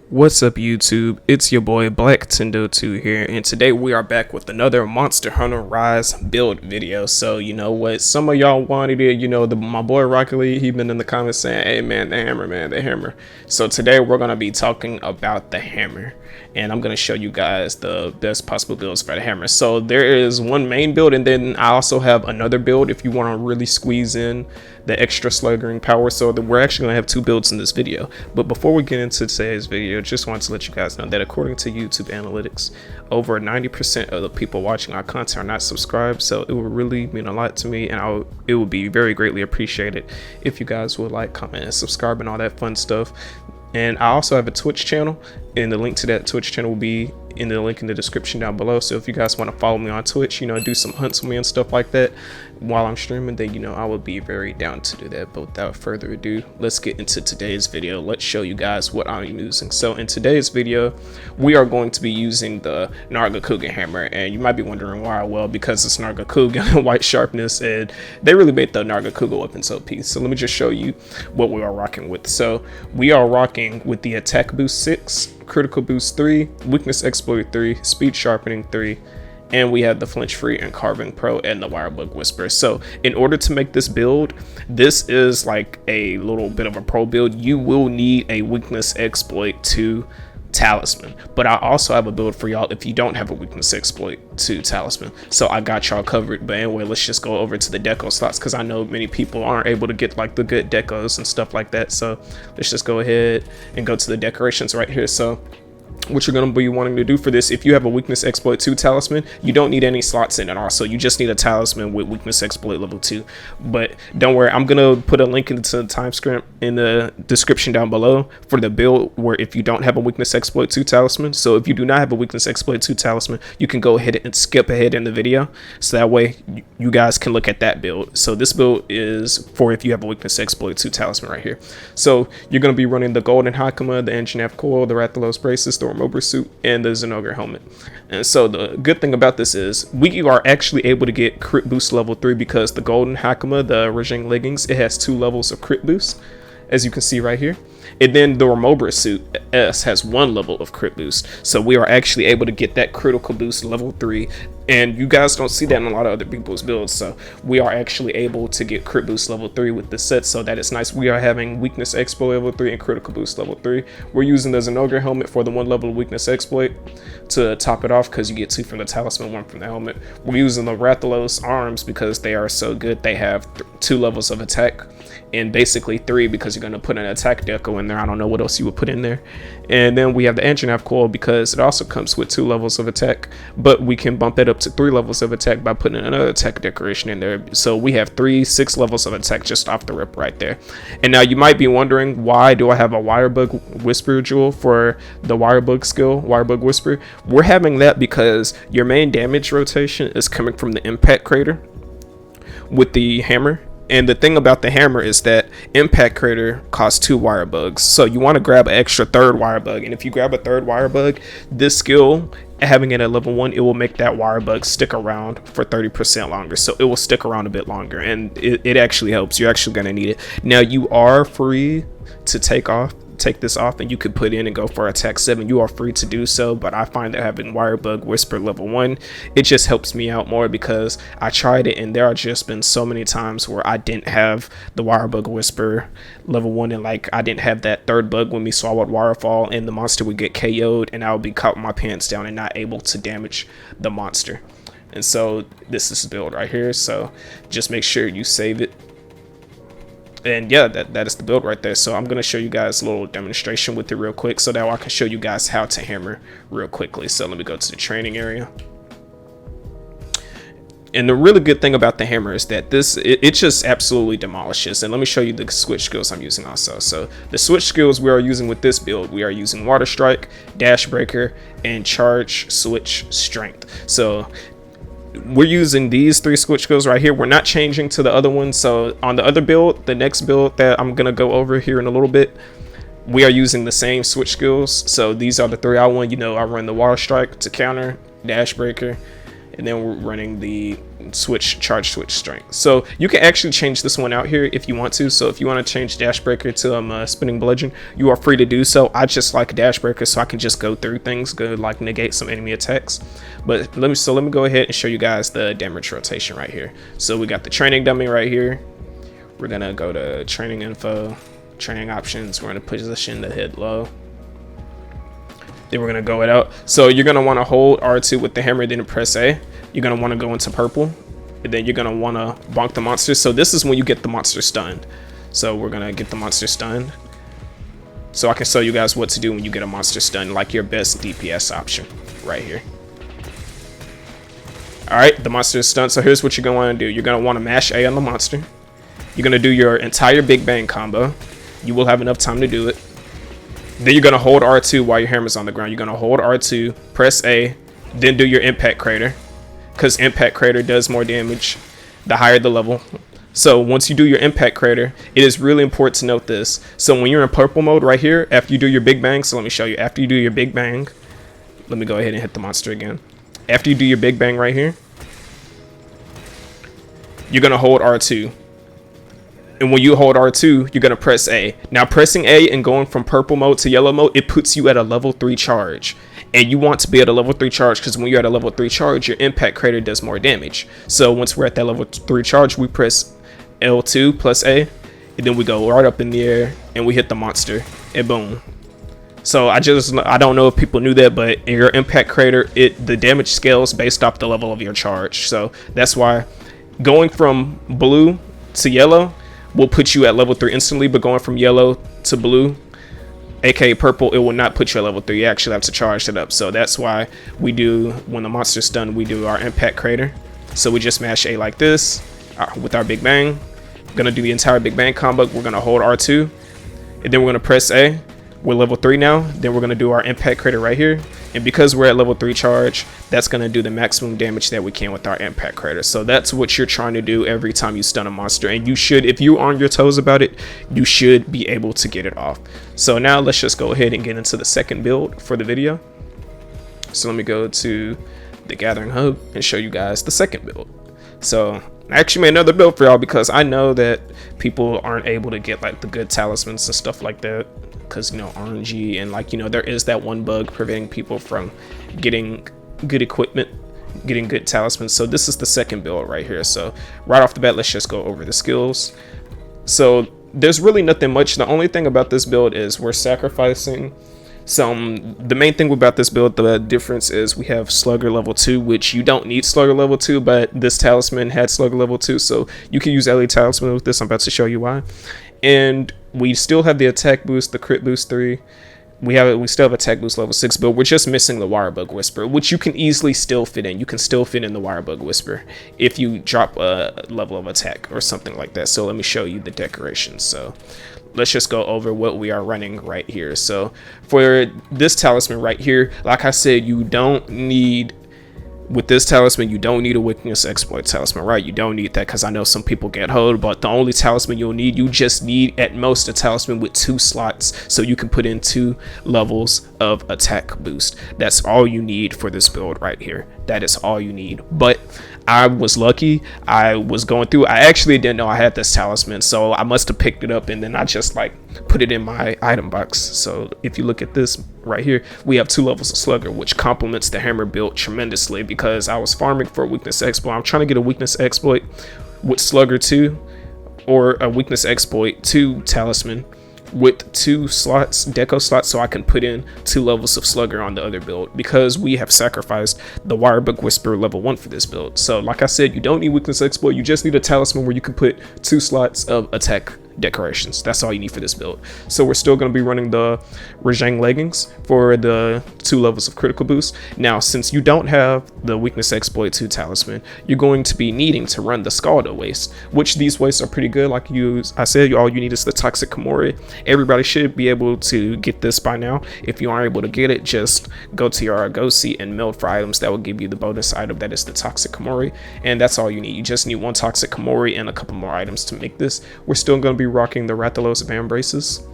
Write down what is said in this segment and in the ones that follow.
What's up YouTube, it's your boy Black Tendo 2 here, and today we are back with another Monster Hunter Rise build video. So you know what, some of y'all wanted it, my boy Rocket League, he been in the comments saying, hey man, the hammer. So today we're going to be talking about the hammer, and I'm going to show you guys the best possible builds for the hammer. So there is one main build, and then I also have another build if you want to really squeeze in the extra sluggering power. So we're actually going to have two builds in this video. But before we get into today's video, just wanted to let you guys know that according to YouTube analytics, over 90% of the people watching our content are not subscribed. So it would really mean a lot to me, and it would be very greatly appreciated if you guys would like, comment, and subscribe and all that fun stuff. And I also have a Twitch channel, and the link to that Twitch channel will be in the link in the description down below. So if you guys want to follow me on Twitch, do some hunts with me and stuff like that while I'm streaming, then I would be very down to do that. But without further ado, let's get into today's video. Let's show you guys what I'm using. So in today's video, we are going to be using the Nargacuga hammer, and you might be wondering why. Well, because it's Nargacuga white sharpness, and they really made the Nargacuga weapons OP. So let me just show you what we are rocking with. So we are rocking with the attack boost 6, critical boost 3, weakness exploit 3, speed sharpening 3, and we have the flinch free and carving pro and the wirebug whisper. So in order to make this build, this is like a little bit of a pro build. You will need a weakness exploit to Talisman, but I also have a build for y'all if you don't have a weakness exploit to Talisman, so I got y'all covered. But anyway, let's just go over to the deco slots, because I know many people aren't able to get like the good decos and stuff like that. So let's just go ahead and go to the decorations right here. So what you're going to be wanting to do for this, if you have a weakness exploit 2 Talisman, you don't need any slots in it. Also, you just need a Talisman with weakness exploit level 2. But don't worry, I'm going to put a link into the timestamp in the description down below for the build where if you don't have a weakness exploit 2 Talisman. So if you do not have a weakness exploit 2 Talisman, you can go ahead and skip ahead in the video, so that way you guys can look at that build. So this build is for if you have a weakness exploit 2 Talisman right here. So you're going to be running the golden Hakama, the engine F coil, the Rathalos braces, the Remover suit, and the Zenogre helmet. And so the good thing about this is we are actually able to get crit boost level 3, because the golden Hakama, the Rajang leggings, it has 2 levels of crit boost, as you can see right here. And then the Remover suit S has 1 level of crit boost. So we are actually able to get that critical boost level 3. And you guys don't see that in a lot of other people's builds. So we are actually able to get crit boost level 3 with the set. So that is nice. We are having weakness exploit level 3 and critical boost level 3. We're using the Zenogre helmet for the 1 level of weakness exploit to top it off, because you get 2 from the Talisman, 1 from the helmet. We're using the Rathalos arms because they are so good. They have 2 levels of attack, and basically 3 because you're going to put an attack deco in there. I don't know what else you would put in there. And then we have the engine F coil because it also comes with 2 levels of attack, but we can bump that up to 3 levels of attack by putting another attack decoration in there. So we have 6 levels of attack just off the rip right there. And now you might be wondering, why do I have a wirebug whisper jewel for the wirebug skill, wirebug whisper? We're having that because your main damage rotation is coming from the impact crater with the hammer. And the thing about the hammer is that impact crater costs 2 wire bugs, so you want to grab an extra 3rd wire bug. And if you grab a 3rd wire bug, this skill, having it at level 1, it will make that wire bug stick around for 30% longer. So it will stick around a bit longer, and it actually helps. You're actually going to need it. Now you are free to take this off, and you could put in and go for attack 7. You are free to do so, but I find that having wirebug whisper level 1, it just helps me out more, because I tried it and there are just been so many times where I didn't have the wirebug whisper level 1, and like I didn't have that 3rd bug with me, so I would wirefall and the monster would get KO'd, and I would be caught with my pants down and not able to damage the monster. And so this is the build right here, so just make sure you save it. And yeah, that is the build right there. So I'm going to show you guys a little demonstration with it real quick, so that I can show you guys how to hammer real quickly. So let me go to the training area. And the really good thing about the hammer is that it just absolutely demolishes. And let me show you the switch skills I'm using also. So the switch skills we are using with this build, we are using Water Strike, Dash Breaker, and Charge Switch Strength. So we're using these 3 switch skills right here. We're not changing to the other one. So on the other build, the next build that I'm gonna go over here in a little bit, we are using the same switch skills. So these are the 3 I want. I run the Water Strike to counter, Dash Breaker, and then we're running the charge switch strength. So you can actually change this one out here if you want to. So if you want to change dash breaker to spinning bludgeon, you are free to do so. I just like dash breaker so I can just go through things, go like negate some enemy attacks. But let me go ahead and show you guys the damage rotation right here. So we got the training dummy right here. We're gonna go to training info, training options. We're gonna position the head low. Then we're gonna go it out. So you're gonna want to hold R2 with the hammer, then press A. You're gonna want to go into purple, and then you're gonna want to bonk the monster. So this is when you get the monster stunned. So we're gonna get the monster stunned. So I can show you guys what to do when you get a monster stunned, like your best DPS option right here. All right, the monster is stunned. So here's what you're gonna want to do. You're gonna want to mash A on the monster. You're gonna do your entire Big Bang combo. You will have enough time to do it. Then you're gonna hold R2 while your hammer's on the ground. You're gonna hold R2, press A, then do your impact crater, because impact crater does more damage the higher the level. So once you do your impact crater, it is really important to note this. So when you're in purple mode right here, after you do your big bang, so let me show you. After you do your big bang, let me go ahead and hit the monster again. After you do your big bang right here, you're gonna hold R2. And when you hold R2, you're going to press A. Now, pressing A and going from purple mode to yellow mode, it puts you at a level 3 charge. And you want to be at a level 3 charge because when you're at a level 3 charge, your impact crater does more damage. So once we're at that level 3 charge, we press L2 plus A. And then we go right up in the air and we hit the monster. And boom. So I don't know if people knew that, but in your impact crater, the damage scales based off the level of your charge. So that's why going from blue to yellow will put you at level 3 instantly, but going from yellow to blue, aka purple, it will not put you at level 3. You actually have to charge it up. So that's why we do, when the monster's stunned, we do our impact crater. So we just mash A like this with our big bang. We're gonna do the entire big bang combo. We're gonna hold R2, and then we're gonna press A. We're level 3 now. Then we're gonna do our impact crater right here. And because we're at level 3 charge, that's gonna do the maximum damage that we can with our impact crater. So that's what you're trying to do every time you stun a monster. And you should, if you're on your toes about it, you should be able to get it off. So now let's just go ahead and get into the second build for the video. So let me go to the Gathering Hub and show you guys the second build. So I actually made another build for y'all because I know that people aren't able to get like the good talismans and stuff like that, because you know, RNG, and like, you know, there is that one bug preventing people from getting good equipment, getting good talismans. So this is the second build right here. So right off the bat, let's just go over the skills. So there's really nothing much. The only thing about this build is we're sacrificing some. The main thing about this build, the difference is we have Slugger level 2, which you don't need Slugger level 2, but this talisman had Slugger level 2, so you can use LA Talisman with this. I'm about to show you why. And we still have the attack boost, the crit boost 3. We still have attack boost level 6, but we're just missing the Wirebug Whisper, which you can easily still fit in. You can still fit in the Wirebug Whisper if you drop a level of attack or something like that. So let me show you the decorations. So let's just go over what we are running right here. So for this talisman right here, like I said, you don't need, with this talisman, you don't need a weakness exploit talisman, right? You don't need that, because I know some people get hold, but the only talisman you'll need, you just need at most a talisman with 2 slots, so you can put in 2 levels of attack boost. That's all you need for this build right here. That is all you need. But I was lucky. I was going through, I actually didn't know I had this talisman, so I must have picked it up and then I just like put it in my item box. So if you look at this right here, we have 2 levels of Slugger, which complements the hammer build tremendously, because I was farming for a weakness exploit. I'm trying to get a weakness exploit with Slugger 2, or a weakness exploit 2 talisman with 2 slots, deco slots, so I can put in 2 levels of Slugger on the other build, because we have sacrificed the Wirebug Whisper level 1 for this build. So like I said, you don't need weakness exploit, you just need a talisman where you can put 2 slots of attack decorations. That's all you need for this build. So we're still going to be running the Rajang leggings for the 2 levels of critical boost. Now, since you don't have the weakness exploit 2 talisman, you're going to be needing to run the Scalda waste, which these wastes are pretty good. Like I said, all you need is the Toxic Komori. Everybody should be able to get this by now. If you aren't able to get it, just go to your go seat and meld for items. That will give you the bonus item, that is the Toxic Komori, and that's all you need. You just need 1 Toxic Komori and a couple more items to make this. We're still going to be rocking the Rathalos Van braces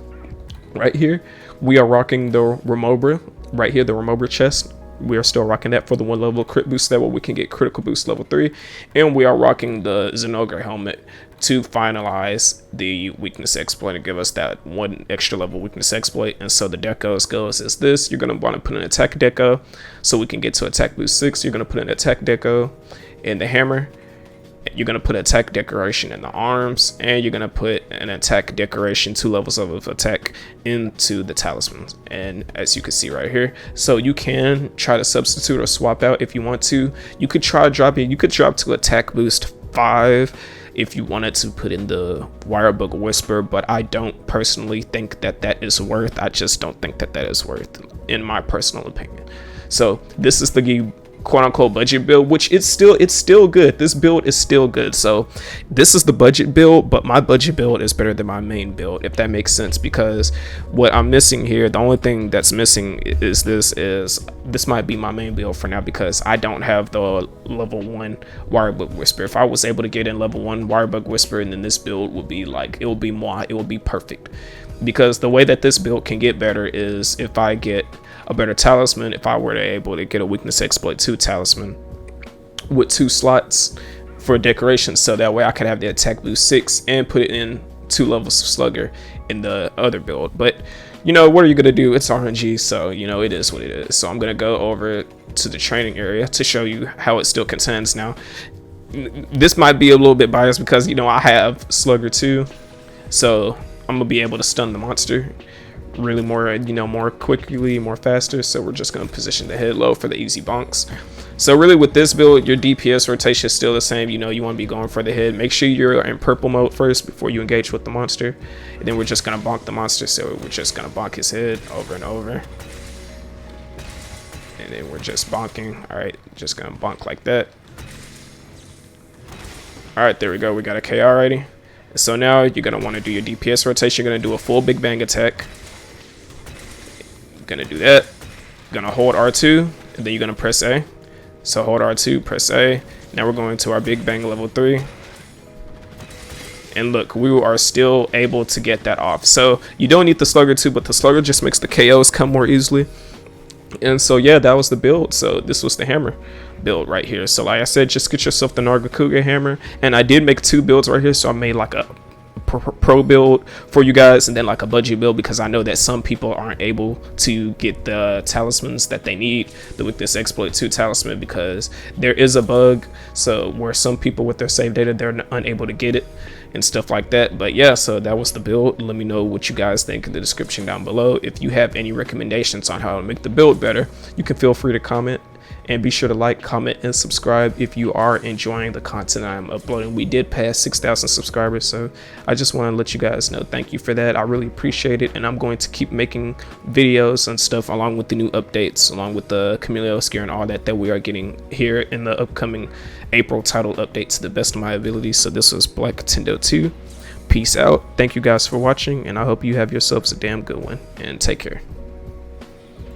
right here. We are rocking the Remobra right here, the Remobra chest we are still rocking that for the 1 level crit boost. That way we can get critical boost level 3. And we are rocking the Zenogre helmet to finalize the weakness exploit and give us that 1 extra level weakness exploit. And so the decos goes as this. You're going to want to put an attack deco so we can get to attack boost 6. You're going to put an attack deco in the hammer. You're going to put attack decoration in the arms, and you're going to put an attack decoration 2 levels of attack into the talisman. And as you can see right here, so you can try to substitute or swap out if you want to. You could try dropping, you could drop to attack boost 5 if you wanted to put in the Wirebug Whisper, but I don't personally think that that is worth. I just don't think that that is worth, in my personal opinion. So this is the quote-unquote budget build, which it's still good. This build is still good. So this is the budget build, but my budget build is better than my main build, if that makes sense, because what I'm missing here, the only thing that's missing is this might be my main build for now, because I don't have the level 1 Wirebug Whisper. If I was able to get in level 1 Wirebug Whisper, and then this build would be like, it would be moi, it would be perfect. Because the way that this build can get better is if I get a better talisman, if I were to able to get a weakness exploit 2 talisman with 2 slots for decoration, so that way I could have the attack boost 6 and put it in 2 levels of slugger in the other build. But you know, what are you gonna do? It's RNG, so you know, it is what it is. So I'm gonna go over to the training area to show you how it still contends. Now this might be a little bit biased because, you know, I have slugger 2, so I'm gonna be able to stun the monster really more, you know, more quickly, more faster. So we're just going to position the head low for the easy bonks. So really with this build, your DPS rotation is still the same. You know, you want to be going for the head. Make sure you're in purple mode first before you engage with the monster, and then we're just going to bonk the monster. So we're just going to bonk his head over and over, and then we're just bonking. All right, just going to bonk like that. All right, there we go. We got a KO already. So now you're going to want to do your DPS rotation. You're going to do a full big bang attack. Gonna do that. Gonna hold R2, and then you're gonna press A. So hold R2, press A. Now we're going to our big bang level 3, and look, we are still able to get that off. So you don't need the slugger 2, but the slugger just makes the KOs come more easily. And so yeah, that was the build. So this was the hammer build right here. So like I said, just get yourself the Nargacuga hammer, and I did make 2 builds right here. So I made like a pro build for you guys, and then like a budget build, because I know that some people aren't able to get the talismans that they need with this exploit 2 talisman, because there is a bug, so where some people with their save data, they're unable to get it and stuff like that. But yeah, so that was the build. Let me know what you guys think in the description down below. If you have any recommendations on how to make the build better, you can feel free to comment. And be sure to like, comment, and subscribe if you are enjoying the content I'm uploading. We did pass 6,000 subscribers, so I just want to let you guys know thank you for that. I really appreciate it, and I'm going to keep making videos and stuff along with the new updates, along with the Camilleos gear and all that we are getting here in the upcoming April title update to the best of my abilities. So this was Black Tendo 2. Peace out. Thank you guys for watching, and I hope you have yourselves a damn good one, and take care.